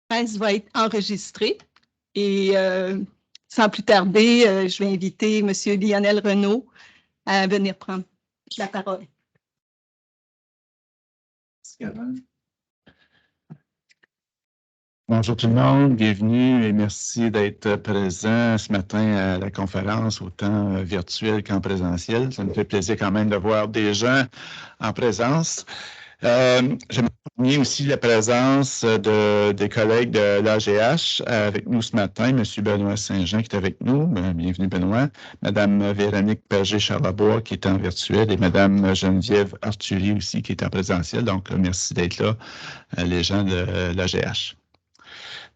presse va être enregistrée et sans plus tarder, je vais inviter M. Lionel Renaud à venir prendre la parole. Bonjour tout le monde, bienvenue et merci d'être présent ce matin à la conférence, autant virtuelle qu'en présentiel. Ça me fait plaisir quand même de voir des gens en présence. J'aimerais souligner aussi la présence des collègues de l'AGH avec nous ce matin, M. Benoît Saint-Jean qui est avec nous. Bienvenue Benoît. Mme Véronique Berger-Charlebois qui est en virtuel et Mme Geneviève Arthurie aussi qui est en présentiel. Donc, merci d'être là, les gens de l'AGH.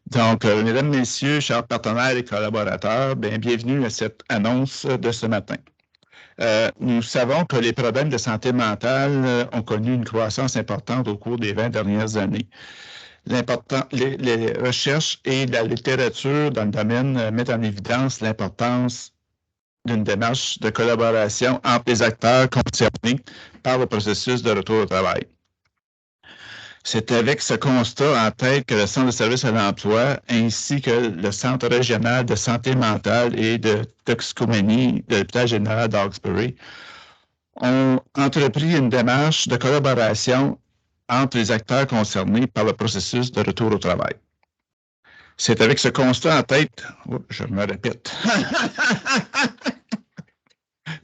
Donc, mesdames, messieurs, chers partenaires et collaborateurs, bienvenue à cette annonce de ce matin. Nous savons que les problèmes de santé mentale ont connu une croissance importante au cours des 20 dernières années. Les recherches et la littérature dans le domaine mettent en évidence l'importance d'une démarche de collaboration entre les acteurs concernés par le processus de retour au travail. C'est avec ce constat en tête que le Centre de services à l'emploi ainsi que le Centre régional de santé mentale et de toxicomanie de l'hôpital général d'Hawkesbury ont entrepris une démarche de collaboration entre les acteurs concernés par le processus de retour au travail. C'est avec ce constat en tête... je me répète.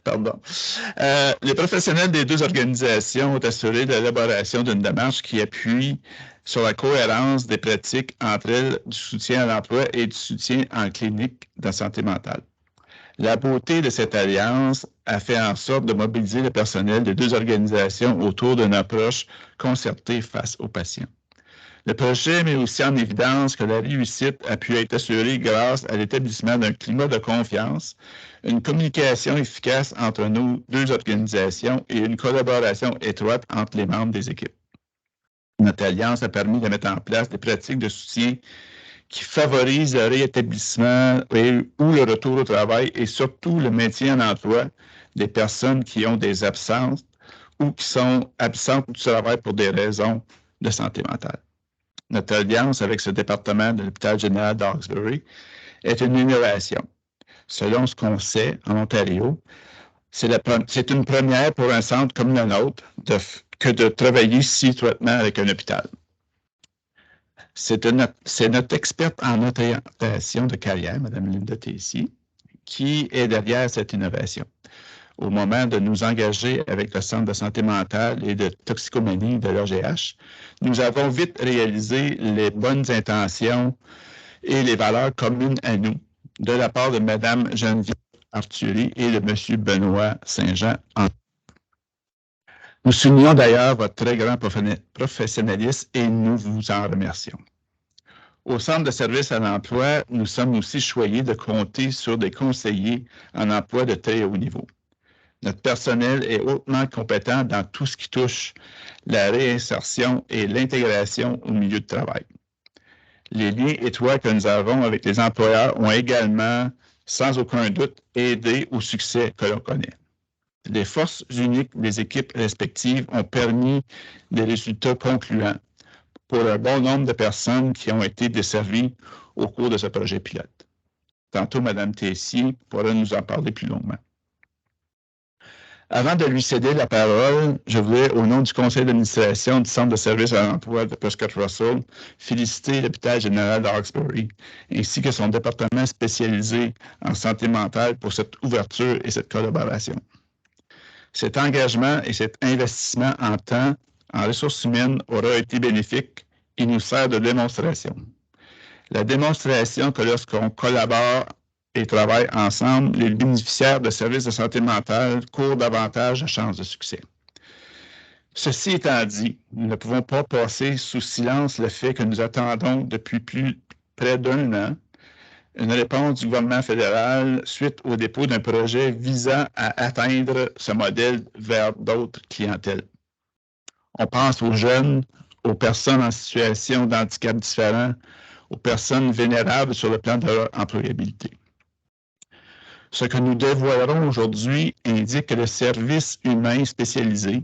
Pardon. Les professionnels des deux organisations ont assuré l'élaboration d'une démarche qui appuie sur la cohérence des pratiques entre elles du soutien à l'emploi et du soutien en clinique de santé mentale. La beauté de cette alliance a fait en sorte de mobiliser le personnel des deux organisations autour d'une approche concertée face aux patients. Le projet met aussi en évidence que la réussite a pu être assurée grâce à l'établissement d'un climat de confiance, une communication efficace entre nos deux organisations et une collaboration étroite entre les membres des équipes. Notre alliance a permis de mettre en place des pratiques de soutien qui favorisent le réétablissement ou le retour au travail et surtout le maintien en emploi des personnes qui ont des absences ou qui sont absentes du travail pour des raisons de santé mentale. Notre alliance avec ce département de l'hôpital général d'Hawkesbury est une innovation. Selon ce qu'on sait en Ontario, c'est une première pour un centre comme le nôtre que de travailler si étroitement avec un hôpital. C'est notre experte en orientation de carrière, Mme Linda Tessier, qui est derrière cette innovation. Au moment de nous engager avec le Centre de santé mentale et de toxicomanie de l'AGH, nous avons vite réalisé les bonnes intentions et les valeurs communes à nous de la part de Mme Geneviève Arthurie et de M. Benoît Saint-Jean. Nous soulignons d'ailleurs votre très grand professionnalisme et nous vous en remercions. Au Centre de services à l'emploi, nous sommes aussi choyés de compter sur des conseillers en emploi de très haut niveau. Notre personnel est hautement compétent dans tout ce qui touche la réinsertion et l'intégration au milieu de travail. Les liens étroits que nous avons avec les employeurs ont également, sans aucun doute, aidé au succès que l'on connaît. Les forces uniques des équipes respectives ont permis des résultats concluants pour un bon nombre de personnes qui ont été desservies au cours de ce projet pilote. Tantôt, Mme Tessier pourra nous en parler plus longuement. Avant de lui céder la parole, je voulais, au nom du conseil d'administration du Centre de services à l'emploi de Prescott Russell, féliciter l'hôpital général d'Hawkesbury ainsi que son département spécialisé en santé mentale pour cette ouverture et cette collaboration. Cet engagement et cet investissement en temps, en ressources humaines, aura été bénéfique et nous sert de démonstration. La démonstration que lorsqu'on collabore et travaillent ensemble, les bénéficiaires de services de santé mentale courent davantage de chances de succès. Ceci étant dit, nous ne pouvons pas passer sous silence le fait que nous attendons depuis près d'un an une réponse du gouvernement fédéral suite au dépôt d'un projet visant à atteindre ce modèle vers d'autres clientèles. On pense aux jeunes, aux personnes en situation d'handicap différent, aux personnes vulnérables sur le plan de leur employabilité. Ce que nous dévoilerons aujourd'hui indique que les services humains spécialisés,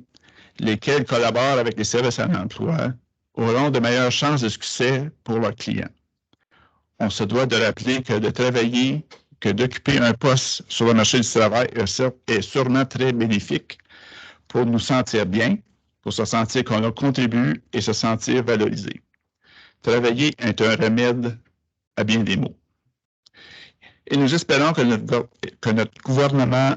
lesquels collaborent avec les services à l'emploi, auront de meilleures chances de succès pour leurs clients. On se doit de rappeler que de travailler, que d'occuper un poste sur le marché du travail est sûrement très bénéfique pour nous sentir bien, pour se sentir qu'on a contribué et se sentir valorisé. Travailler est un remède à bien des maux. Et nous espérons que notre gouvernement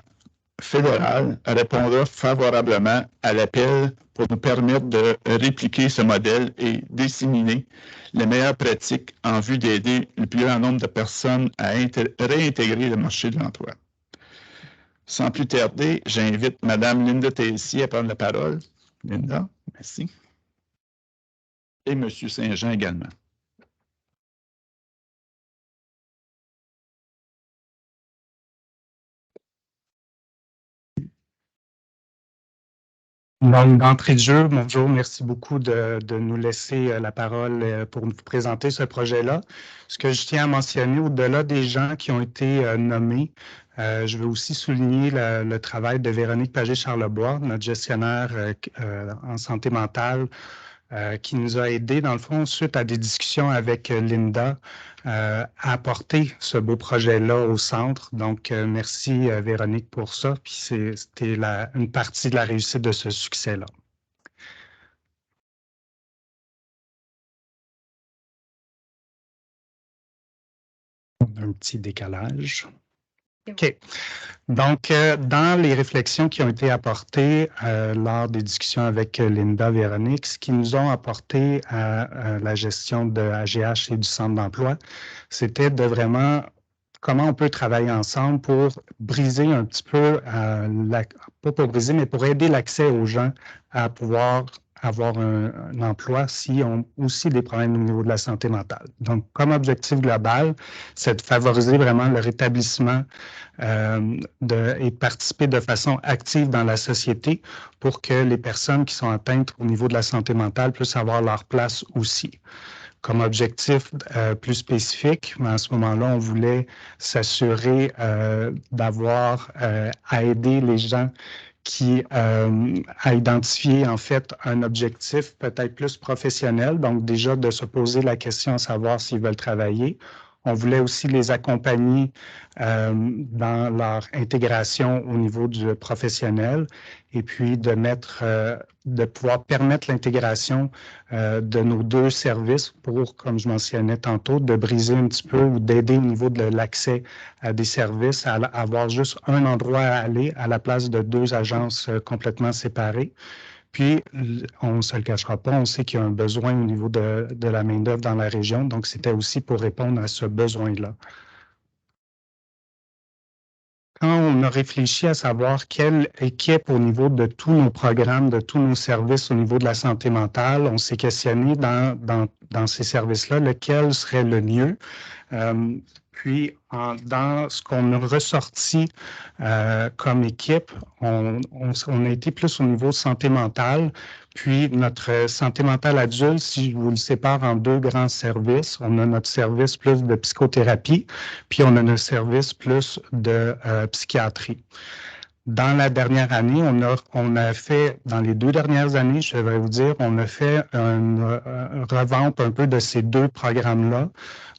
fédéral répondra favorablement à l'appel pour nous permettre de répliquer ce modèle et disséminer les meilleures pratiques en vue d'aider le plus grand nombre de personnes à réintégrer le marché de l'emploi. Sans plus tarder, j'invite Mme Linda Tessier à prendre la parole. Linda, merci. Et M. Saint-Jean également. Donc, d'entrée de jeu, bonjour, merci beaucoup de nous laisser la parole pour nous présenter ce projet-là. Ce que je tiens à mentionner, au-delà des gens qui ont été nommés, je veux aussi souligner le travail de Véronique Pagé-Charlebois, notre gestionnaire en santé mentale, qui nous a aidés, dans le fond, suite à des discussions avec Linda, à apporter ce beau projet-là au centre. Donc, merci Véronique pour ça. Puis c'était une partie de la réussite de ce succès-là. On a un petit décalage. OK. Donc, dans les réflexions qui ont été apportées lors des discussions avec Linda, Véronique, ce qu'ils nous ont apporté à la gestion de AGH et du centre d'emploi, c'était de vraiment comment on peut travailler ensemble pour briser un petit peu, pas pour briser, mais pour aider l'accès aux gens à pouvoir avoir un emploi s'ils ont aussi des problèmes au niveau de la santé mentale. Donc, comme objectif global, c'est de favoriser vraiment le rétablissement et participer de façon active dans la société pour que les personnes qui sont atteintes au niveau de la santé mentale puissent avoir leur place aussi. Comme objectif plus spécifique, mais à ce moment-là, on voulait s'assurer d'avoir à aider les gens à identifier en fait un objectif peut-être plus professionnel, donc déjà de se poser la question à savoir s'ils veulent travailler. On voulait aussi les accompagner dans leur intégration au niveau du professionnel et puis de pouvoir permettre l'intégration de nos deux services pour, comme je mentionnais tantôt, de briser un petit peu ou d'aider au niveau de l'accès à des services, à avoir juste un endroit à aller à la place de deux agences complètement séparées. Puis, on ne se le cachera pas, on sait qu'il y a un besoin au niveau de la main-d'œuvre dans la région, donc c'était aussi pour répondre à ce besoin-là. Quand on a réfléchi à savoir quelle équipe au niveau de tous nos programmes, de tous nos services au niveau de la santé mentale, on s'est questionné dans ces services-là, lequel serait le mieux. Puis, dans ce qu'on a ressorti comme équipe, on a été plus au niveau santé mentale. Puis, notre santé mentale adulte, si je vous le sépare en deux grands services, on a notre service plus de psychothérapie, puis on a notre service plus de psychiatrie. Dans la dernière année, on a fait, dans les 2 dernières années, je devrais vous dire, on a fait une revampe un peu de ces deux programmes-là.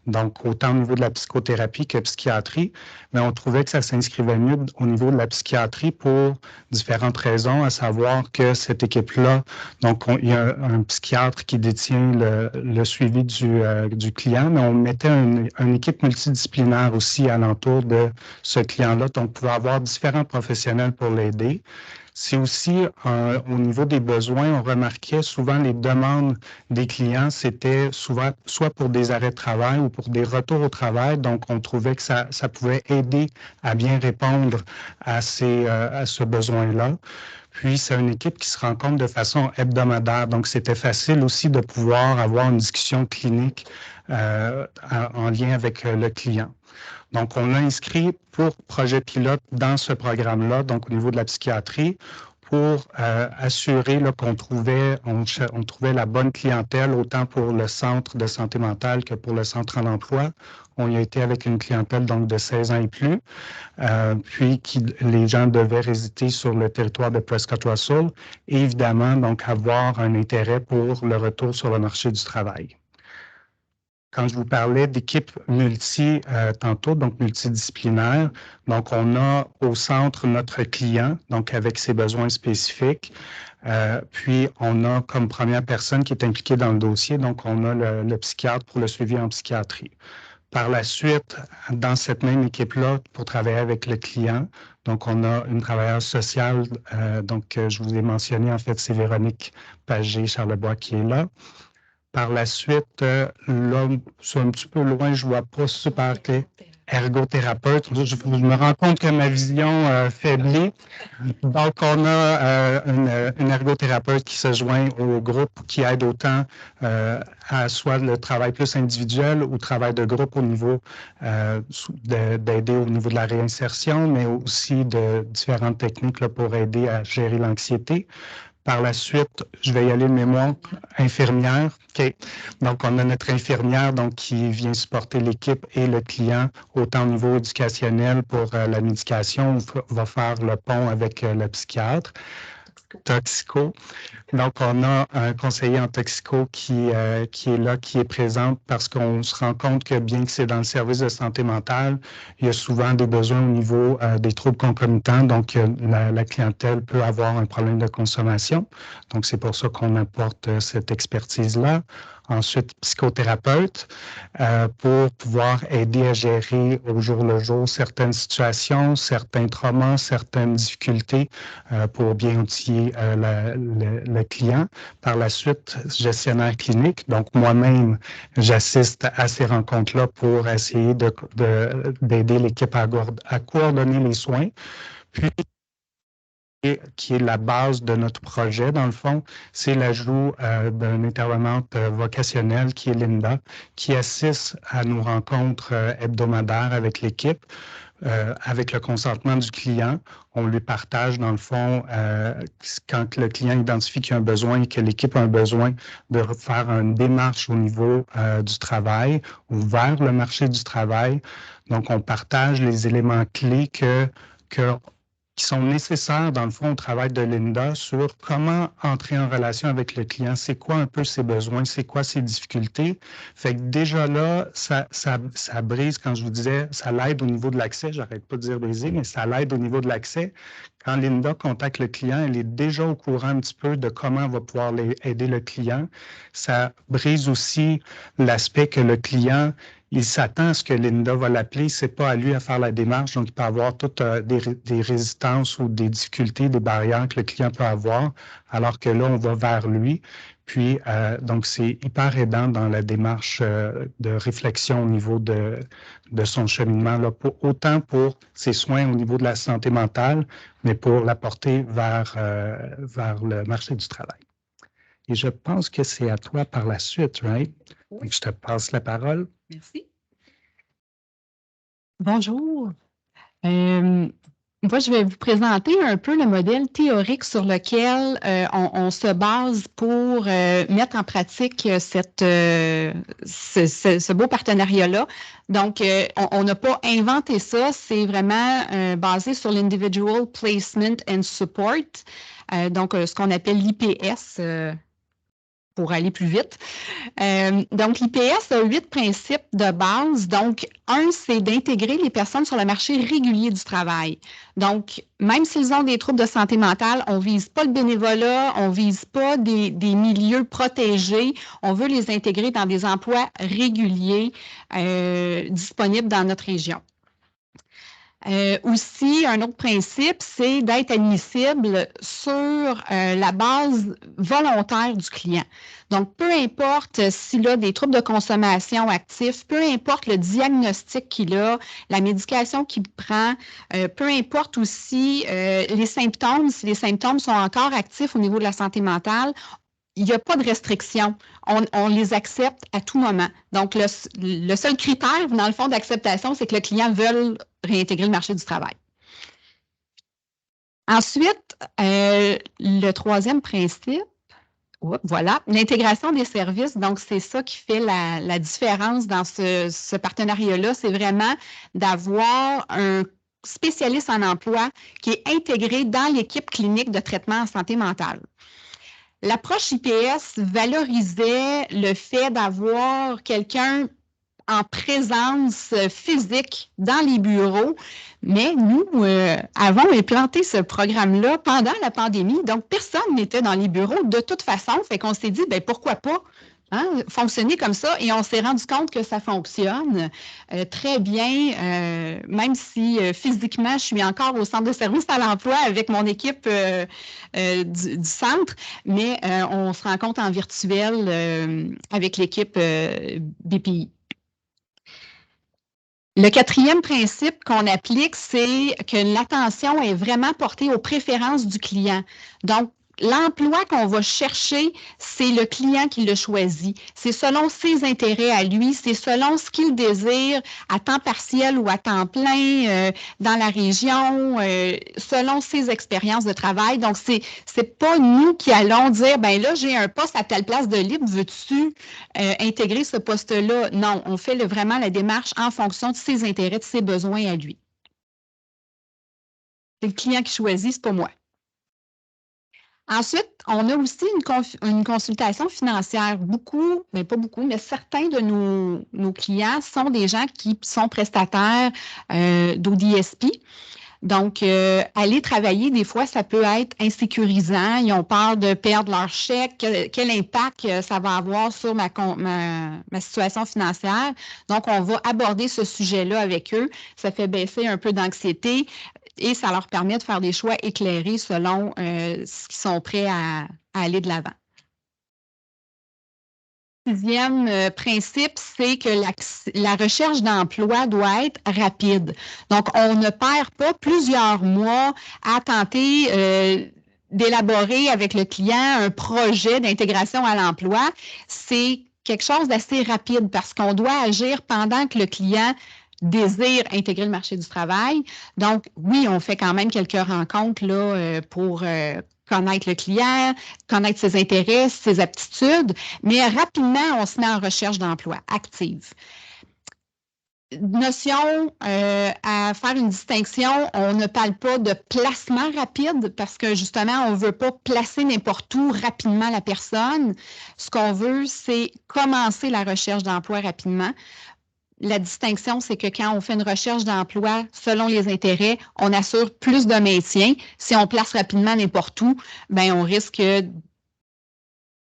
Donc, autant au niveau de la psychothérapie que psychiatrie, mais on trouvait que ça s'inscrivait mieux au niveau de la psychiatrie pour différentes raisons, à savoir que cette équipe-là, donc il y a un psychiatre qui détient le suivi du client, mais on mettait une équipe multidisciplinaire aussi alentour de ce client-là, donc pour avoir différents professionnels pour l'aider. C'est aussi au niveau des besoins, on remarquait souvent les demandes des clients, c'était souvent soit pour des arrêts de travail ou pour des retours au travail. Donc, on trouvait que ça pouvait aider à bien répondre à ce besoin-là. Puis, c'est une équipe qui se rencontre de façon hebdomadaire. Donc, c'était facile aussi de pouvoir avoir une discussion clinique en lien avec le client. Donc, on a inscrit pour projet pilote dans ce programme-là, donc au niveau de la psychiatrie, pour assurer qu'on trouvait la bonne clientèle, autant pour le centre de santé mentale que pour le centre à l'emploi. On y a été avec une clientèle donc de 16 ans et plus, puis les gens devaient résider sur le territoire de Prescott-Russell et évidemment donc avoir un intérêt pour le retour sur le marché du travail. Quand je vous parlais d'équipe tantôt, donc multidisciplinaire, donc on a au centre notre client, donc avec ses besoins spécifiques, puis on a comme première personne qui est impliquée dans le dossier, donc on a le psychiatre pour le suivi en psychiatrie. Par la suite, dans cette même équipe-là, pour travailler avec le client, donc on a une travailleuse sociale, donc je vous ai mentionné, en fait, c'est Véronique Pagé-Charlebois qui est là. Par la suite, là, c'est un petit peu loin, je ne vois pas super clair. Ergothérapeute. Je me rends compte que ma vision faiblit. Donc, on a une ergothérapeute qui se joint au groupe, qui aide autant à soit le travail plus individuel ou le travail de groupe au niveau d'aider au niveau de la réinsertion, mais aussi de différentes techniques là, pour aider à gérer l'anxiété. Par la suite, je vais y aller de mémoire, infirmière. OK. Donc, on a notre infirmière donc, qui vient supporter l'équipe et le client, autant au niveau éducationnel pour la médication, on va faire le pont avec le psychiatre. Toxico. Donc, on a un conseiller en toxico qui est là, qui est présent parce qu'on se rend compte que bien que c'est dans le service de santé mentale, il y a souvent des besoins au niveau des troubles concomitants. Donc, la clientèle peut avoir un problème de consommation. Donc, c'est pour ça qu'on apporte cette expertise-là. Ensuite, psychothérapeute pour pouvoir aider à gérer au jour le jour certaines situations, certains traumas, certaines difficultés pour bien outiller le client. Par la suite, gestionnaire clinique. Donc, moi-même, j'assiste à ces rencontres-là pour essayer d'aider l'équipe à coordonner les soins. Puis, qui est la base de notre projet, dans le fond, c'est l'ajout d'une intervenante vocationnelle qui est Linda, qui assiste à nos rencontres hebdomadaires avec l'équipe. Avec le consentement du client, on lui partage, dans le fond, quand le client identifie qu'il y a un besoin et que l'équipe a un besoin de faire une démarche au niveau du travail ou vers le marché du travail. Donc, on partage les éléments clés qui sont nécessaires, dans le fond, au travail de Linda sur comment entrer en relation avec le client. C'est quoi un peu ses besoins, c'est quoi ses difficultés. Fait que déjà là, ça brise, quand je vous disais, ça l'aide au niveau de l'accès. J'arrête pas de dire baiser, mais ça l'aide au niveau de l'accès. Quand Linda contacte le client, elle est déjà au courant un petit peu de comment elle va pouvoir aider le client. Ça brise aussi l'aspect que le client, il s'attend à ce que Linda va l'appeler, c'est pas à lui à faire la démarche, donc il peut avoir toutes des résistances ou des difficultés, des barrières que le client peut avoir, alors que là, on va vers lui. Puis, donc, c'est hyper aidant dans la démarche de réflexion au niveau de son cheminement, là, autant pour ses soins au niveau de la santé mentale, mais pour l'apporter vers le marché du travail. Et je pense que c'est à toi par la suite, right? Oui. Donc, je te passe la parole. Merci. Bonjour. Moi, je vais vous présenter un peu le modèle théorique sur lequel on se base pour mettre en pratique ce beau partenariat-là. Donc, on n'a pas inventé ça, c'est vraiment basé sur l'Individual Placement and Support, donc ce qu'on appelle l'IPS. Pour aller plus vite. Donc, l'IPS a 8 principes de base. Donc, un, c'est d'intégrer les personnes sur le marché régulier du travail. Donc, même s'ils ont des troubles de santé mentale, on ne vise pas le bénévolat, on ne vise pas des milieux protégés. On veut les intégrer dans des emplois réguliers disponibles dans notre région. Aussi, un autre principe, c'est d'être admissible sur la base volontaire du client. Donc, peu importe s'il a des troubles de consommation actifs, peu importe le diagnostic qu'il a, la médication qu'il prend, peu importe aussi les symptômes, si les symptômes sont encore actifs au niveau de la santé mentale, il n'y a pas de restriction. On les accepte à tout moment. Donc, le seul critère, dans le fond, d'acceptation, c'est que le client veuille réintégrer le marché du travail. Ensuite, le troisième principe, voilà, l'intégration des services. Donc, c'est ça qui fait la différence dans ce partenariat-là. C'est vraiment d'avoir un spécialiste en emploi qui est intégré dans l'équipe clinique de traitement en santé mentale. L'approche IPS valorisait le fait d'avoir quelqu'un en présence physique dans les bureaux, mais nous avons implanté ce programme-là pendant la pandémie, donc personne n'était dans les bureaux de toute façon, fait qu'on s'est dit, bien, pourquoi pas fonctionner comme ça, et on s'est rendu compte que ça fonctionne très bien, même si physiquement, je suis encore au centre de service à l'emploi avec mon équipe du centre, mais on se rencontre en virtuel avec l'équipe BPI. Le quatrième principe qu'on applique, c'est que l'attention est vraiment portée aux préférences du client. Donc, l'emploi qu'on va chercher, c'est le client qui le choisit. C'est selon ses intérêts à lui, c'est selon ce qu'il désire à temps partiel ou à temps plein dans la région, selon ses expériences de travail. Donc, c'est pas nous qui allons dire, ben là, j'ai un poste à telle place de libre, veux-tu intégrer ce poste-là? Non, on fait vraiment la démarche en fonction de ses intérêts, de ses besoins à lui. C'est le client qui choisit, c'est pas moi. Ensuite, on a aussi une consultation financière. Beaucoup, mais pas beaucoup, mais certains de nos clients sont des gens qui sont prestataires d'ODSP. Donc, aller travailler, des fois, ça peut être insécurisant. Ils ont peur de perdre leur chèque. Quel impact ça va avoir sur ma situation financière? Donc, on va aborder ce sujet-là avec eux. Ça fait baisser un peu d'anxiété et ça leur permet de faire des choix éclairés selon ce qu'ils sont prêts à aller de l'avant. Sixième principe, c'est que la recherche d'emploi doit être rapide. Donc, on ne perd pas plusieurs mois à tenter d'élaborer avec le client un projet d'intégration à l'emploi. C'est quelque chose d'assez rapide parce qu'on doit agir pendant que le client désire intégrer le marché du travail. Donc, oui, on fait quand même quelques rencontres là, pour connaître le client, connaître ses intérêts, ses aptitudes, mais rapidement, on se met en recherche d'emploi active. Notion à faire une distinction, on ne parle pas de placement rapide parce que justement, on ne veut pas placer n'importe où rapidement la personne. Ce qu'on veut, c'est commencer la recherche d'emploi rapidement. La distinction, c'est que quand on fait une recherche d'emploi selon les intérêts, on assure plus de maintien. Si on place rapidement n'importe où, bien, on risque de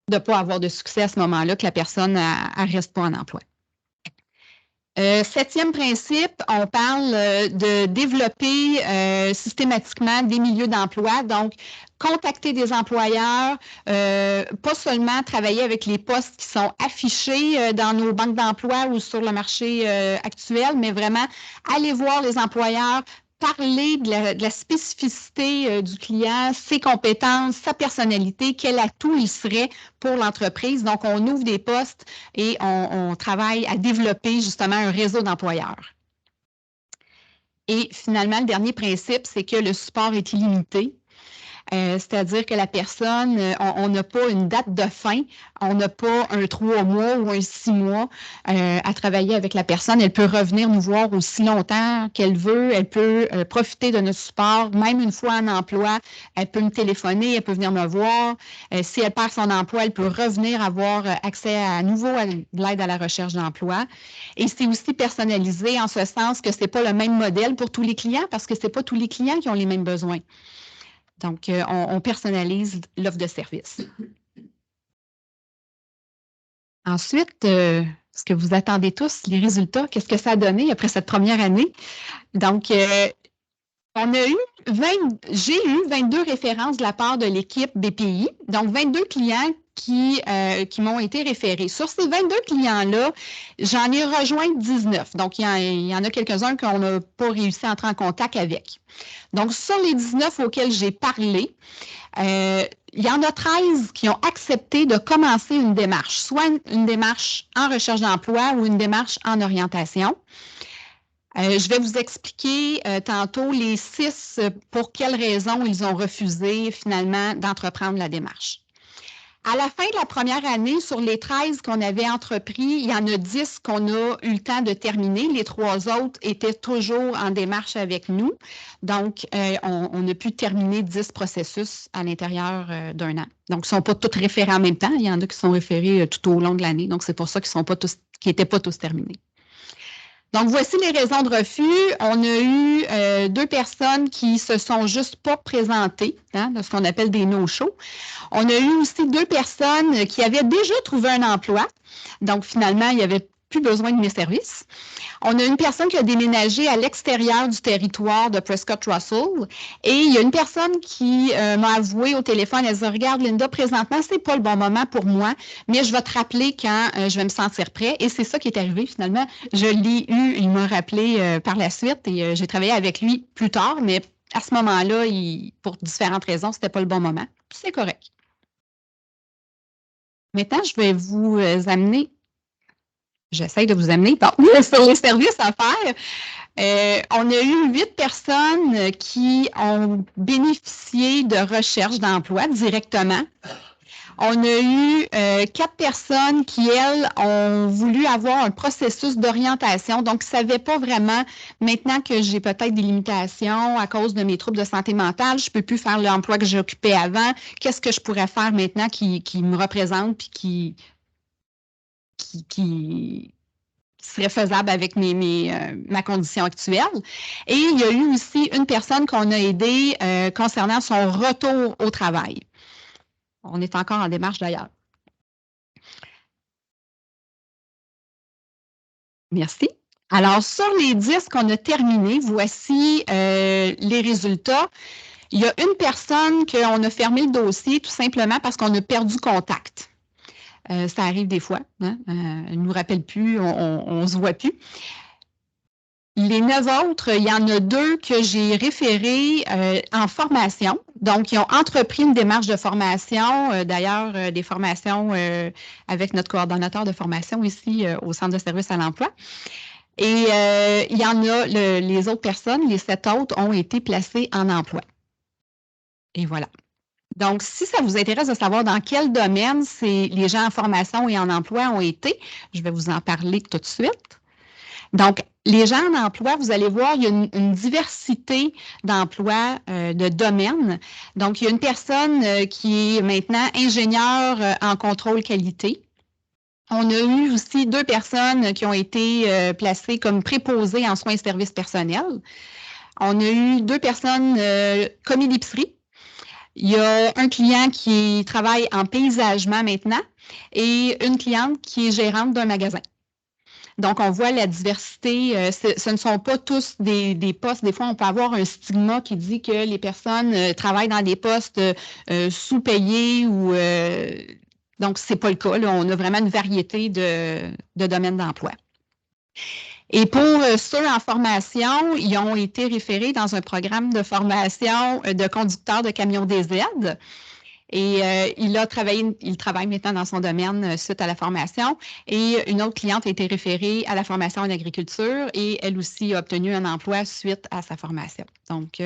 ne pas avoir de succès à ce moment-là, que la personne ne reste pas en emploi. Septième principe, on parle de développer systématiquement des milieux d'emploi. Donc, contacter des employeurs, pas seulement travailler avec les postes qui sont affichés dans nos banques d'emploi ou sur le marché actuel, mais vraiment aller voir les employeurs, parler de la spécificité du client, ses compétences, sa personnalité, quel atout il serait pour l'entreprise. Donc, on ouvre des postes et on travaille à développer justement un réseau d'employeurs. Et finalement, le dernier principe, c'est que le support est illimité. C'est-à-dire que la personne, on n'a pas une date de fin, on n'a pas un 3 mois ou un 6 mois à travailler avec la personne. Elle peut revenir nous voir aussi longtemps qu'elle veut. Elle peut profiter de notre support, même une fois en emploi. Elle peut me téléphoner, elle peut venir me voir. Si elle perd son emploi, elle peut revenir avoir accès à nouveau à l'aide à la recherche d'emploi. Et c'est aussi personnalisé en ce sens que ce n'est pas le même modèle pour tous les clients parce que ce n'est pas tous les clients qui ont les mêmes besoins. Donc, on personnalise l'offre de service. Ensuite, ce que vous attendez tous, les résultats, qu'est-ce que ça a donné après cette première année? Donc, j'ai eu 22 références de la part de l'équipe BPI, donc 22 clients qui m'ont été référés. Sur ces 22 clients-là, j'en ai rejoint 19. Donc, il y en a quelques-uns qu'on n'a pas réussi à entrer en contact avec. Donc, sur les 19 auxquels j'ai parlé, il y en a 13 qui ont accepté de commencer une démarche, soit une démarche en recherche d'emploi ou une démarche en orientation. Je vais vous expliquer tantôt les 6 pour quelles raisons ils ont refusé finalement d'entreprendre la démarche. À la fin de la première année, sur les 13 qu'on avait entrepris, il y en a 10 qu'on a eu le temps de terminer. Les 3 autres étaient toujours en démarche avec nous. Donc, on a pu terminer 10 processus à l'intérieur d'un an. Donc, ils ne sont pas tous référés en même temps. Il y en a qui sont référés tout au long de l'année. Donc, c'est pour ça qu'ils n'étaient pas tous terminés. Donc, voici les raisons de refus. On a eu 2 personnes qui se sont juste pas présentées, de ce qu'on appelle des no-shows. On a eu aussi 2 personnes qui avaient déjà trouvé un emploi. Donc, finalement, il n'y avait plus besoin de mes services. On a une personne qui a déménagé à l'extérieur du territoire de Prescott-Russell et il y a une personne qui m'a avoué au téléphone, elle dit « Regarde, Linda, présentement, c'est pas le bon moment pour moi, mais je vais te rappeler quand je vais me sentir prêt. » Et c'est ça qui est arrivé finalement. Je l'ai eu, il m'a rappelé par la suite et j'ai travaillé avec lui plus tard, mais à ce moment-là, pour différentes raisons, c'était pas le bon moment. C'est correct. Maintenant, je vais vous amener. J'essaie de vous amener sur les services à faire. On a eu 8 personnes qui ont bénéficié de recherche d'emploi directement. On a eu 4 personnes qui, elles, ont voulu avoir un processus d'orientation, donc ne savaient pas vraiment, maintenant que j'ai peut-être des limitations à cause de mes troubles de santé mentale, je ne peux plus faire l'emploi que j'occupais avant, qu'est-ce que je pourrais faire maintenant qui me représente puis qui serait faisable avec ma condition actuelle. Et il y a eu aussi une personne qu'on a aidée concernant son retour au travail. On est encore en démarche d'ailleurs. Merci. Alors, sur les 10 qu'on a terminés, voici les résultats. Il y a une personne qu'on a fermé le dossier tout simplement parce qu'on a perdu contact. Ça arrive des fois. Hein? Elle ne nous rappelle plus, on ne se voit plus. Les 9 autres, il y en a 2 que j'ai référés en formation. Donc, ils ont entrepris une démarche de formation, d'ailleurs, des formations avec notre coordonnateur de formation ici au Centre de services à l'emploi. Et il y en a, les autres personnes, les 7 autres, ont été placées en emploi. Et voilà. Donc, si ça vous intéresse de savoir dans quel domaine les gens en formation et en emploi ont été, je vais vous en parler tout de suite. Donc, les gens en emploi, vous allez voir, il y a une diversité d'emplois, de domaines. Donc, il y a une personne qui est maintenant ingénieure en contrôle qualité. On a eu aussi 2 personnes qui ont été placées comme préposées en soins et services personnels. On a eu 2 personnes commis d'épicerie. Il y a un client qui travaille en paysagement maintenant et une cliente qui est gérante d'un magasin. Donc, on voit la diversité. Ce ne sont pas tous des postes. Des fois, on peut avoir un stigma qui dit que les personnes travaillent dans des postes sous-payés ou... donc, ce n'est pas le cas. Là. On a vraiment une variété de domaines d'emploi. Et pour ceux en formation, ils ont été référés dans un programme de formation de conducteur de camions des aides. Et il travaille maintenant dans son domaine suite à la formation. Et une autre cliente a été référée à la formation en agriculture et elle aussi a obtenu un emploi suite à sa formation. Donc,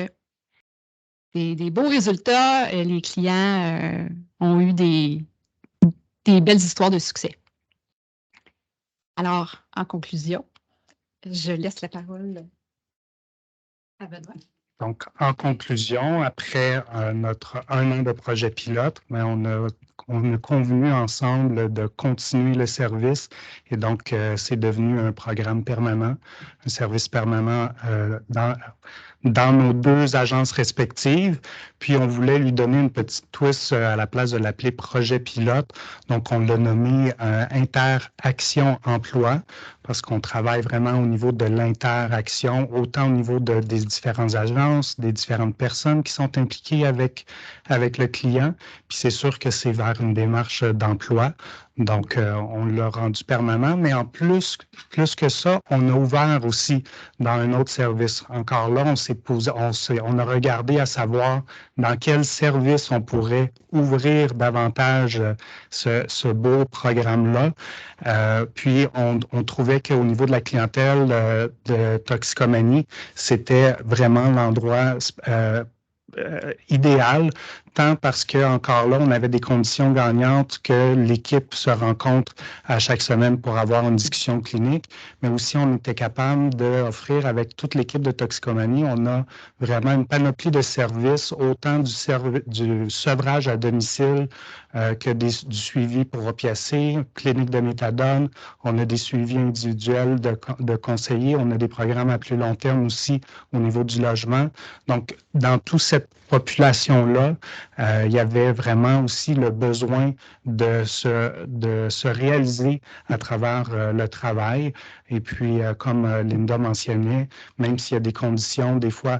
des beaux résultats. Les clients ont eu des belles histoires de succès. Alors, en conclusion, je laisse la parole à Benoît. Donc, en conclusion, après notre 1 an de projet pilote, on a convenu ensemble de continuer le service et donc c'est devenu un programme permanent, un service permanent dans nos 2 agences respectives. Puis, on voulait lui donner une petite twist à la place de l'appeler projet pilote. Donc, on l'a nommé Interaction Emploi parce qu'on travaille vraiment au niveau de l'interaction, autant au niveau des différentes agences, des différentes personnes qui sont impliquées avec le client. Puis, c'est sûr que c'est vers une démarche d'emploi. Donc, on l'a rendu permanent, mais en plus que ça, on a ouvert aussi dans un autre service. Encore là, on a regardé à savoir dans quel service on pourrait ouvrir davantage ce beau programme-là. Puis, on trouvait qu'au niveau de la clientèle de toxicomanie, c'était vraiment l'endroit idéal, tant parce que encore là, on avait des conditions gagnantes que l'équipe se rencontre à chaque semaine pour avoir une discussion clinique, mais aussi on était capable d'offrir avec toute l'équipe de toxicomanie, on a vraiment une panoplie de services, autant du sevrage à domicile que du suivi pour opiacés, clinique de méthadone, on a des suivis individuels de conseillers, on a des programmes à plus long terme aussi au niveau du logement. Donc, dans toute cette population-là, il y avait vraiment aussi le besoin de se réaliser à travers le travail. Et puis, comme Linda mentionnait, même s'il y a des conditions des fois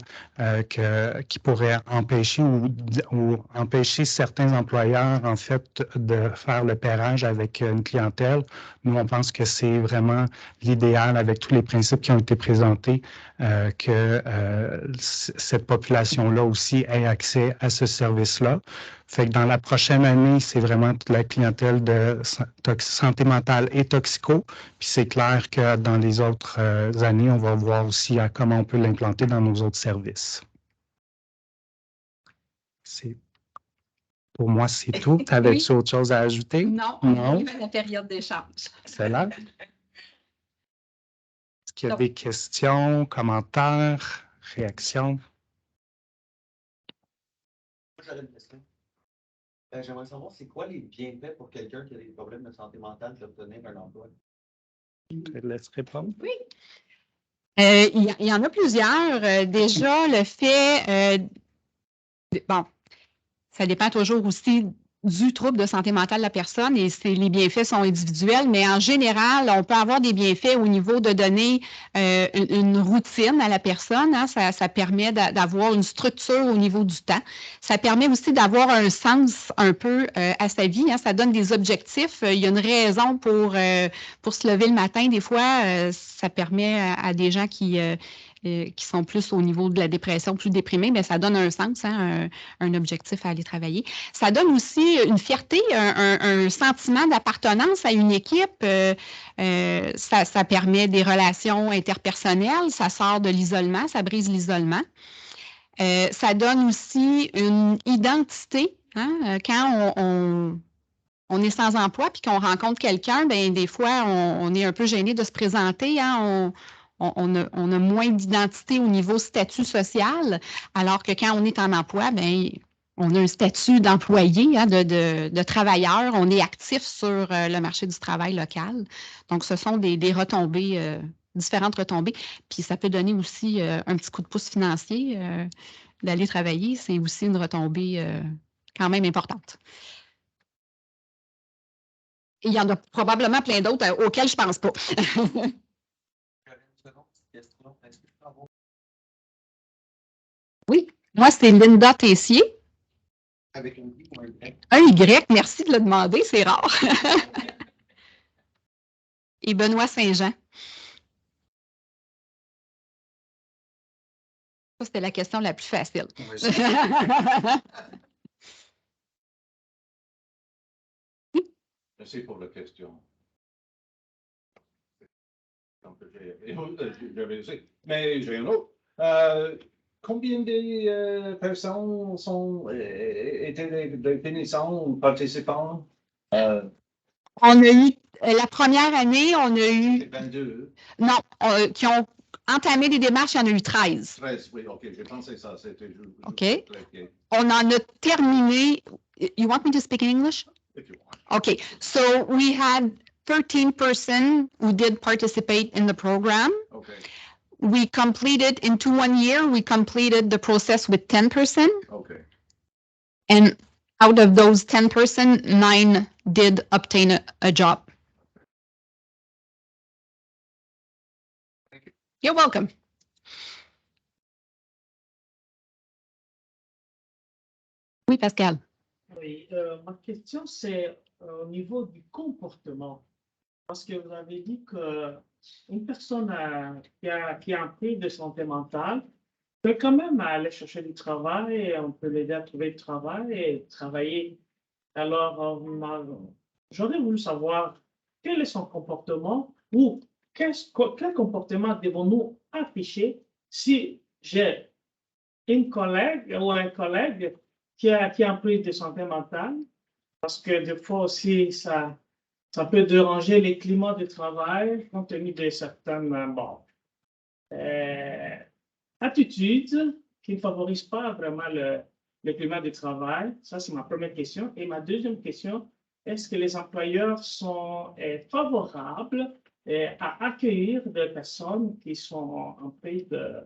qui pourraient empêcher ou empêcher certains employeurs, en fait, de faire le pairage avec une clientèle, nous, on pense que c'est vraiment l'idéal avec tous les principes qui ont été présentés que cette population-là aussi ait accès à ce service-là. Fait que dans la prochaine année, c'est vraiment toute la clientèle de santé mentale et toxico. Puis c'est clair que dans les autres années, on va voir aussi comment on peut l'implanter dans nos autres services. Pour moi, c'est tout. Avais-tu autre chose à ajouter? Non, on arrive à la période d'échange. Excellent. Est-ce qu'il y a des questions, commentaires, réactions? J'aurais une question. J'aimerais savoir, c'est quoi les bienfaits pour quelqu'un qui a des problèmes de santé mentale d'obtenir un emploi? Je te laisse répondre. Oui. Il y en a plusieurs. Déjà, le fait, bon, ça dépend toujours aussi du trouble de santé mentale de la personne et les bienfaits sont individuels, mais en général, on peut avoir des bienfaits au niveau de donner une routine à la personne. Hein, ça permet d'avoir une structure au niveau du temps. Ça permet aussi d'avoir un sens un peu à sa vie. Hein, ça donne des objectifs. Il y a une raison pour se lever le matin. Des fois, ça permet à des gens qui sont plus au niveau de la dépression, plus déprimés, mais ça donne un sens, hein, un objectif à aller travailler. Ça donne aussi une fierté, un sentiment d'appartenance à une équipe. Ça permet des relations interpersonnelles, ça sort de l'isolement, ça brise l'isolement. Ça donne aussi une identité. Hein, quand on est sans emploi puis qu'on rencontre quelqu'un, bien, des fois, on est un peu gêné de se présenter. Hein, on a moins d'identité au niveau statut social, alors que quand on est en emploi, bien, on a un statut d'employé, hein, de travailleur. On est actif sur le marché du travail local. Donc, ce sont des retombées, différentes retombées. Puis, ça peut donner aussi un petit coup de pouce financier. D'aller travailler, c'est aussi une retombée quand même importante. Et il y en a probablement plein d'autres auxquels je ne pense pas. Oui, moi, c'est Linda Tessier. Avec un Y ou un Y? Un Y, merci de le demander, c'est rare. Et Benoît Saint-Jean. Ça, c'était la question la plus facile. Oui, Merci pour la question. Mais j'ai un autre. Combien de personnes étaient des finissants ou participants? On a eu, la première année, on a eu... 22. Non, qui ont entamé des démarches, il y en a eu 13. 13, oui, OK, j'ai pensé ça. C'était juste. OK. On en a terminé... You want me to speak in English? If you want. Okay, so we had 13 persons who did participate in the program. Okay. We completed into 1 year, we completed the process with 10%. Okay. And out of those 10%, 9 did obtain a job. Thank you. You're welcome. Oui, Pascal. Oui, ma question c'est, au niveau du comportement. Parce que vous avez dit qu'une personne qui a un prix de santé mentale peut quand même aller chercher du travail et on peut l'aider à trouver du travail et travailler. Alors, j'aurais voulu savoir quel est son comportement ou quel comportement devons-nous afficher si j'ai une collègue ou un collègue qui a un prix de santé mentale, parce que des fois aussi, ça peut déranger les climats de travail compte tenu de certaines attitudes qui ne favorisent pas vraiment le climat de travail. Ça, c'est ma première question. Et ma deuxième question, est-ce que les employeurs sont favorables à accueillir des personnes qui sont en prix de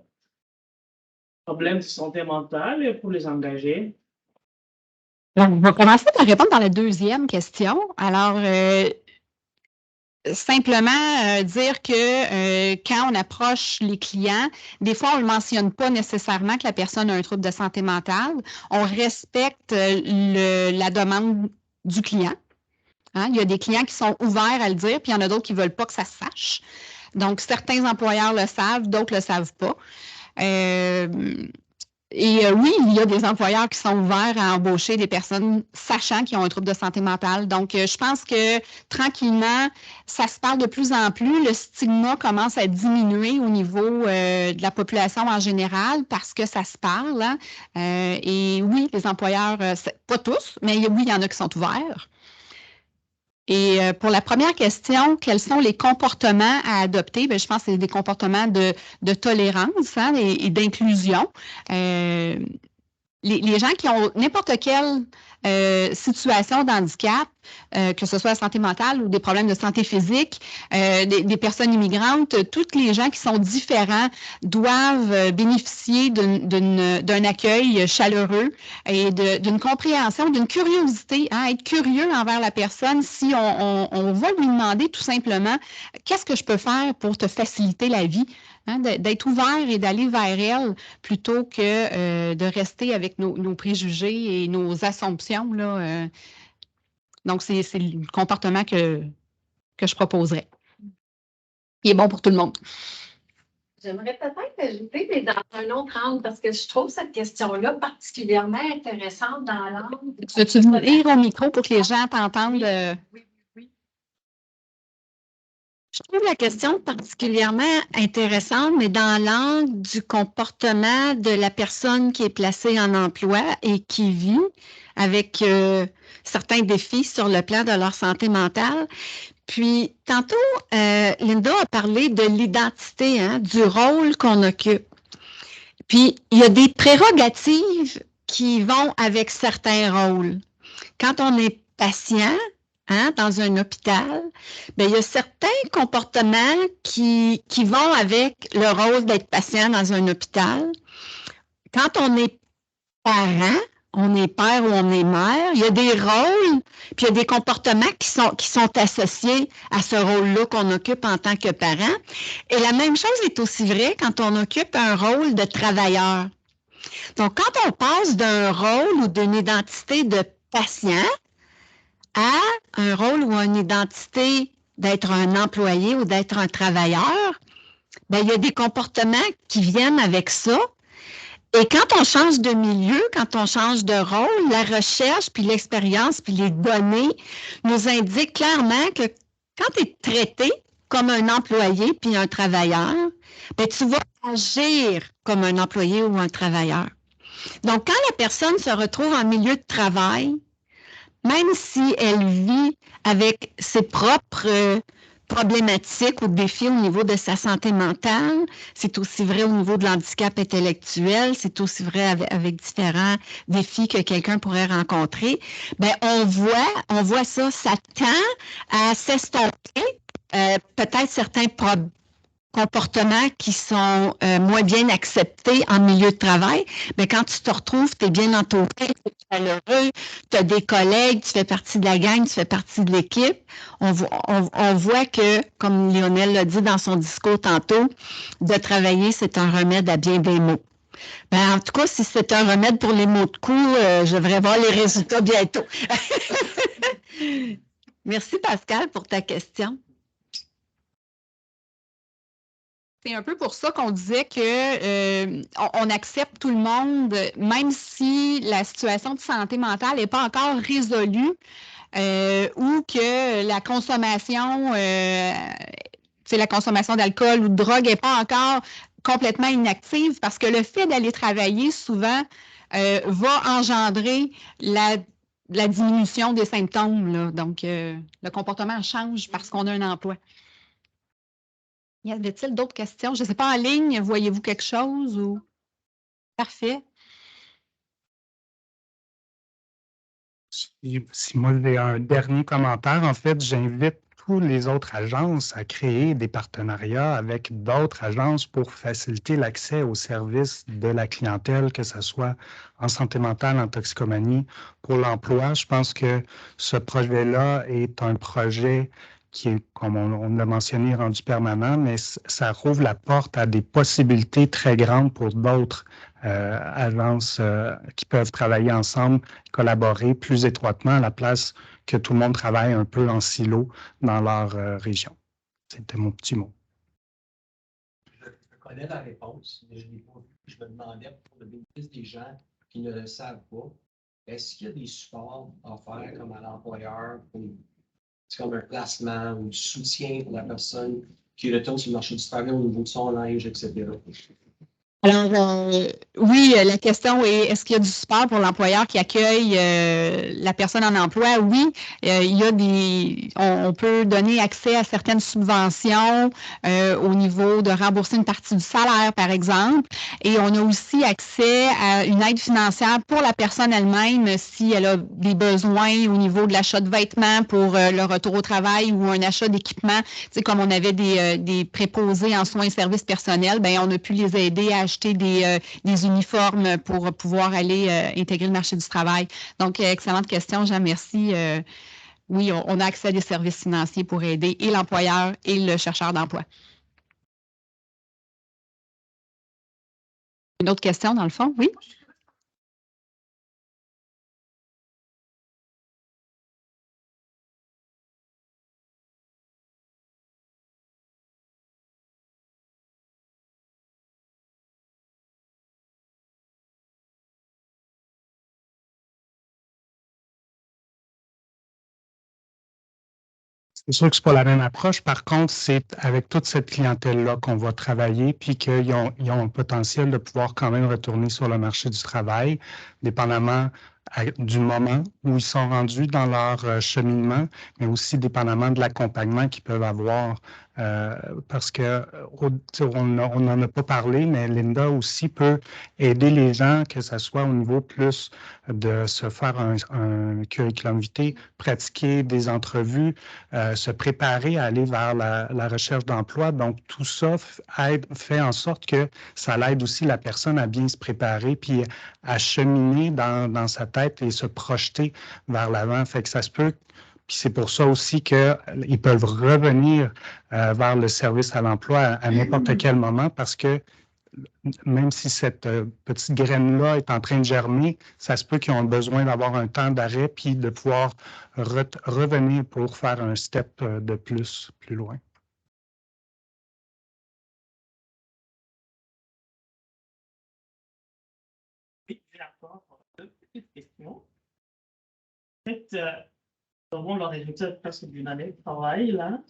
problèmes de santé mentale et pour les engager? On va commencer par répondre dans la deuxième question. Alors, simplement dire que quand on approche les clients, des fois, on ne mentionne pas nécessairement que la personne a un trouble de santé mentale. On respecte la demande du client. Hein? Il y a des clients qui sont ouverts à le dire, puis il y en a d'autres qui ne veulent pas que ça se sache. Donc, certains employeurs le savent, d'autres ne le savent pas. Oui, il y a des employeurs qui sont ouverts à embaucher des personnes sachant qu'ils ont un trouble de santé mentale. Donc, je pense que tranquillement, ça se parle de plus en plus. Le stigma commence à diminuer au niveau de la population en général parce que ça se parle. Hein? Et oui, les employeurs, pas tous, mais oui, il y en a qui sont ouverts. Et pour la première question, quels sont les comportements à adopter? Bien, je pense que c'est des comportements de tolérance et d'inclusion. Les gens qui ont n'importe quelle situation d'handicap, que ce soit la santé mentale ou des problèmes de santé physique, des personnes immigrantes, tous les gens qui sont différents doivent bénéficier d'un accueil chaleureux et d'une compréhension, d'une curiosité, hein, être curieux envers la personne si on va lui demander tout simplement « Qu'est-ce que je peux faire pour te faciliter la vie? » Hein, d'être ouvert et d'aller vers elle plutôt que de rester avec nos préjugés et nos assumptions. Là, donc, c'est le comportement que je proposerais. Il est bon pour tout le monde. J'aimerais peut-être ajouter, mais dans un autre angle, parce que je trouve cette question-là particulièrement intéressante dans l'angle. Veux-tu venir au micro pour que les gens t'entendent? Oui. Je trouve la question particulièrement intéressante, mais dans l'angle du comportement de la personne qui est placée en emploi et qui vit avec certains défis sur le plan de leur santé mentale. Puis, tantôt, Linda a parlé de l'identité, hein, du rôle qu'on occupe. Puis, il y a des prérogatives qui vont avec certains rôles. Quand on est patient, hein, dans un hôpital, bien, il y a certains comportements qui vont avec le rôle d'être patient dans un hôpital. Quand on est parent, on est père ou on est mère, il y a des rôles, puis il y a des comportements qui sont associés à ce rôle-là qu'on occupe en tant que parent. Et la même chose est aussi vraie quand on occupe un rôle de travailleur. Donc, quand on passe d'un rôle ou d'une identité de patient à un rôle ou une identité d'être un employé ou d'être un travailleur, bien, il y a des comportements qui viennent avec ça. Et quand on change de milieu, quand on change de rôle, la recherche, puis l'expérience, puis les données nous indiquent clairement que quand tu es traité comme un employé puis un travailleur, bien, tu vas agir comme un employé ou un travailleur. Donc, quand la personne se retrouve en milieu de travail, même si elle vit avec ses propres problématiques ou défis au niveau de sa santé mentale, c'est aussi vrai au niveau de l'handicap intellectuel, c'est aussi vrai avec différents défis que quelqu'un pourrait rencontrer, bien, on voit ça tend à s'estomper, peut-être certains comportements qui sont moins bien acceptés en milieu de travail, mais quand tu te retrouves, tu es bien entouré, tu es chaleureux, tu as des collègues, tu fais partie de la gang, tu fais partie de l'équipe. On voit que, comme Lionel l'a dit dans son discours tantôt, de travailler, c'est un remède à bien des maux. Ben, en tout cas, si c'est un remède pour les maux de cou, je devrais voir les résultats bientôt. Merci Pascal pour ta question. C'est un peu pour ça qu'on disait que on accepte tout le monde, même si la situation de santé mentale n'est pas encore résolue ou que la consommation, la consommation d'alcool ou de drogue n'est pas encore complètement inactive, parce que le fait d'aller travailler souvent va engendrer la diminution des symptômes, là. Donc, le comportement change parce qu'on a un emploi. Y avait-il d'autres questions? Je ne sais pas, en ligne, voyez-vous quelque chose ou? Parfait. Si moi j'ai un dernier commentaire, en fait, j'invite toutes les autres agences à créer des partenariats avec d'autres agences pour faciliter l'accès aux services de la clientèle, que ce soit en santé mentale, en toxicomanie, pour l'emploi. Je pense que ce projet-là est un projet qui est, comme on l'a mentionné, rendu permanent, mais ça rouvre la porte à des possibilités très grandes pour d'autres agences qui peuvent travailler ensemble, collaborer plus étroitement à la place que tout le monde travaille un peu en silo dans leur région. C'était mon petit mot. Je connais la réponse, mais je ne l'ai pas vu. Je me demandais, pour le bénéfice des gens qui ne le savent pas, est-ce qu'il y a des supports offerts comme à l'employeur pour comme un placement ou du soutien pour la personne qui retourne sur le marché du travail au niveau de son linge, etc.? Alors, oui, la question est, est-ce qu'il y a du support pour l'employeur qui accueille la personne en emploi? Oui, il y a on peut donner accès à certaines subventions au niveau de rembourser une partie du salaire, par exemple. Et on a aussi accès à une aide financière pour la personne elle-même si elle a des besoins au niveau de l'achat de vêtements pour le retour au travail ou un achat d'équipement. Tu sais, comme on avait des préposés en soins et services personnels, bien, on a pu les aider à acheter des uniformes pour pouvoir aller intégrer le marché du travail. Donc, excellente question, Jean, merci. Oui, on a accès à des services financiers pour aider et l'employeur et le chercheur d'emploi. Une autre question, dans le fond? Oui? C'est sûr que ce n'est pas la même approche. Par contre, c'est avec toute cette clientèle-là qu'on va travailler, puis qu'ils ont un potentiel de pouvoir quand même retourner sur le marché du travail, dépendamment du moment où ils sont rendus dans leur cheminement, mais aussi dépendamment de l'accompagnement qu'ils peuvent avoir. Parce que on n'en a pas parlé, mais Linda aussi peut aider les gens, que ce soit au niveau plus de se faire un curriculum vitae, pratiquer des entrevues, se préparer à aller vers la recherche d'emploi. Donc, tout ça fait en sorte que ça l'aide aussi la personne à bien se préparer puis à cheminer dans sa tête et se projeter vers l'avant. Fait que ça se peut. Puis c'est pour ça aussi qu'ils peuvent revenir vers le service à l'emploi à n'importe quel moment, parce que même si cette petite graine-là est en train de germer, ça se peut qu'ils ont besoin d'avoir un temps d'arrêt puis de pouvoir revenir pour faire un step de plus loin. Oui, j'ai encore deux petites questions. En fait, nous avons le résultat presque d'une année de travail là,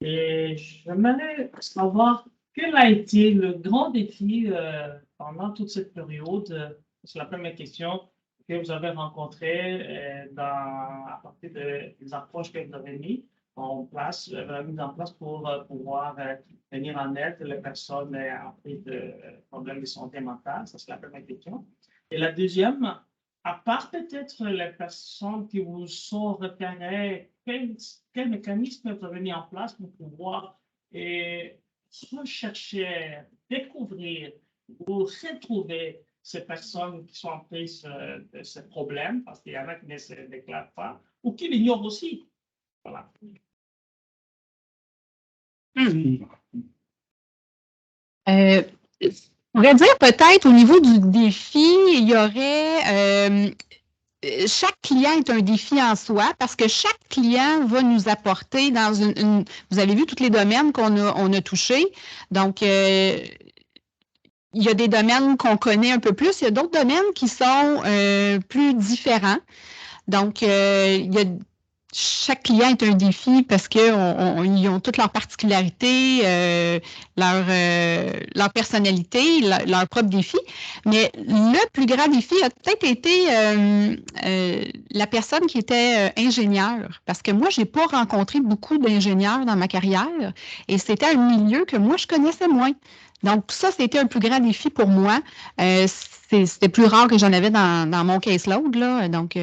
et j'aimerais savoir quel a été le grand défi pendant toute cette période. C'est la première question que vous avez rencontrée à partir des approches que vous avez mis en place, pour pouvoir venir en aide les personnes en pris de problèmes de santé mentale. Ça, c'est la première question. Et la deuxième, à part peut-être les personnes qui vous sont repérées, quel mécanisme vous avez mis en place pour pouvoir rechercher, découvrir ou retrouver ces personnes qui sont en prise de ces problèmes, parce qu'il y en a qui ne se déclarent pas ou qui l'ignorent aussi. Voilà. On pourrait dire peut-être au niveau du défi, il y aurait chaque client est un défi en soi parce que chaque client va nous apporter dans vous avez vu tous les domaines on a touchés. Donc, il y a des domaines qu'on connaît un peu plus, il y a d'autres domaines qui sont plus différents. Donc, chaque client est un défi parce qu'ils ont toutes leurs particularités, leur personnalité, leur propre défi. Mais le plus grand défi a peut-être été la personne qui était ingénieure. Parce que moi, je n'ai pas rencontré beaucoup d'ingénieurs dans ma carrière et c'était un milieu que moi, je connaissais moins. Donc, ça, c'était un plus grand défi pour moi. C'était plus rare que j'en avais dans mon caseload, là. Donc,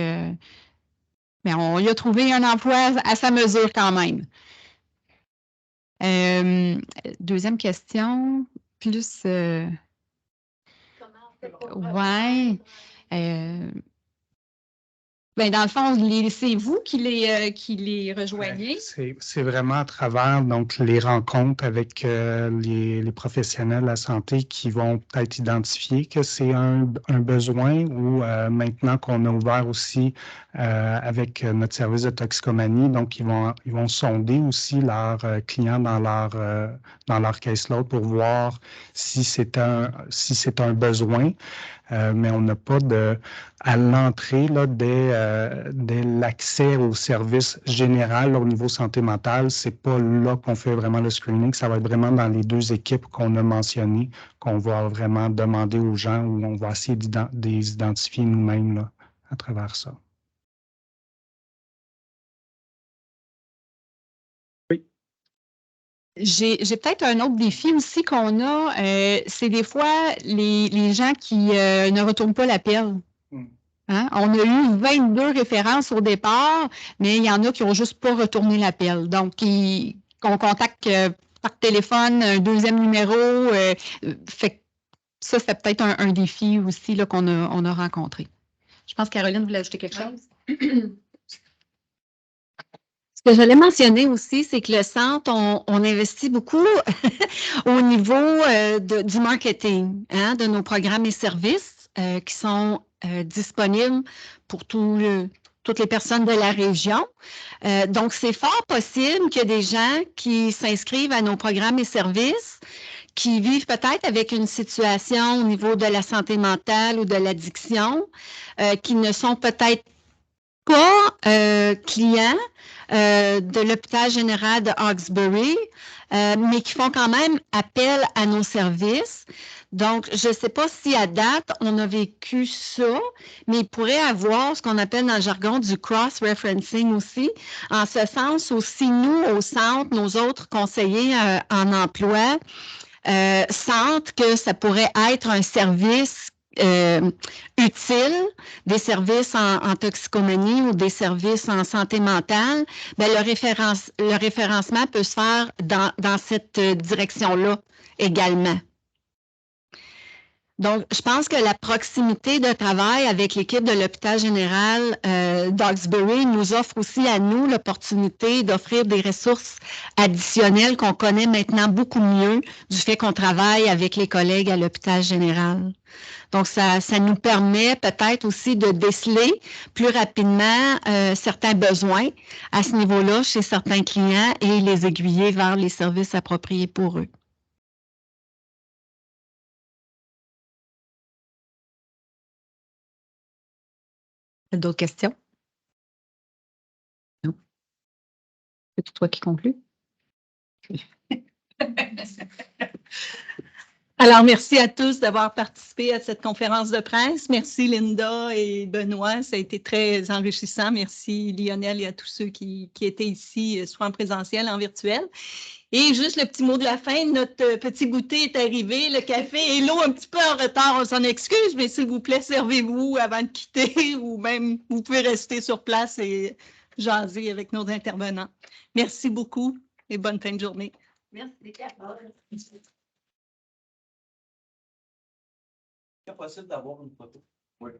mais on y a trouvé un emploi à sa mesure quand même. Deuxième question, plus... Comment on fait pour ouais. Ben, dans le fond, c'est vous qui les rejoignez. C'est vraiment à travers donc, les rencontres avec les professionnels de la santé qui vont peut-être identifier que c'est un besoin ou maintenant qu'on a ouvert aussi avec notre service de toxicomanie, donc ils vont sonder aussi leurs clients dans leur caseload pour voir si c'est un besoin. Mais on n'a pas à l'entrée, dès l'accès au service général au niveau santé mentale, c'est pas là qu'on fait vraiment le screening. Ça va être vraiment dans les 2 équipes qu'on a mentionnées, qu'on va vraiment demander aux gens où on va essayer de les identifier nous-mêmes là, à travers ça. Oui. J'ai peut-être un autre défi aussi qu'on a, c'est des fois les gens qui ne retournent pas l'appel. Hein? On a eu 22 références au départ, mais il y en a qui n'ont juste pas retourné l'appel. Donc, qu'on contacte par téléphone un deuxième numéro. Fait que ça, c'est peut-être un défi aussi là, on a rencontré. Je pense que Caroline voulait ajouter quelque chose. Ce que j'allais mentionner aussi, c'est que le centre, on investit beaucoup au niveau du marketing, hein, de nos programmes et services qui sont disponibles pour toutes les personnes de la région. Donc, c'est fort possible qu'il y ait des gens qui s'inscrivent à nos programmes et services qui vivent peut-être avec une situation au niveau de la santé mentale ou de l'addiction, qui ne sont peut-être pas clients de l'hôpital général de Hawkesbury, mais qui font quand même appel à nos services. Donc, je ne sais pas si à date, on a vécu ça, mais il pourrait avoir ce qu'on appelle dans le jargon du cross-referencing aussi, en ce sens aussi nous, au centre, nos autres conseillers en emploi, sentent que ça pourrait être un service utile, des services en toxicomanie ou des services en santé mentale, bien, le référencement peut se faire dans cette direction-là également. Donc, je pense que la proximité de travail avec l'équipe de l'hôpital général d'Hawkesbury nous offre aussi à nous l'opportunité d'offrir des ressources additionnelles qu'on connaît maintenant beaucoup mieux du fait qu'on travaille avec les collègues à l'hôpital général. Donc, ça nous permet peut-être aussi de déceler plus rapidement certains besoins à ce niveau-là chez certains clients et les aiguiller vers les services appropriés pour eux. D'autres questions? Non. C'est toi qui conclus. Alors, merci à tous d'avoir participé à cette conférence de presse. Merci Linda et Benoît, ça a été très enrichissant. Merci Lionel et à tous ceux qui étaient ici, soit en présentiel, en virtuel. Et juste le petit mot de la fin, notre petit goûter est arrivé, le café et l'eau un petit peu en retard, on s'en excuse, mais s'il vous plaît, servez-vous avant de quitter ou même vous pouvez rester sur place et jaser avec nos intervenants. Merci beaucoup et bonne fin de journée. Merci, Carole. C'est possible d'avoir une photo. Oui.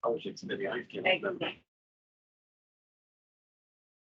Oh,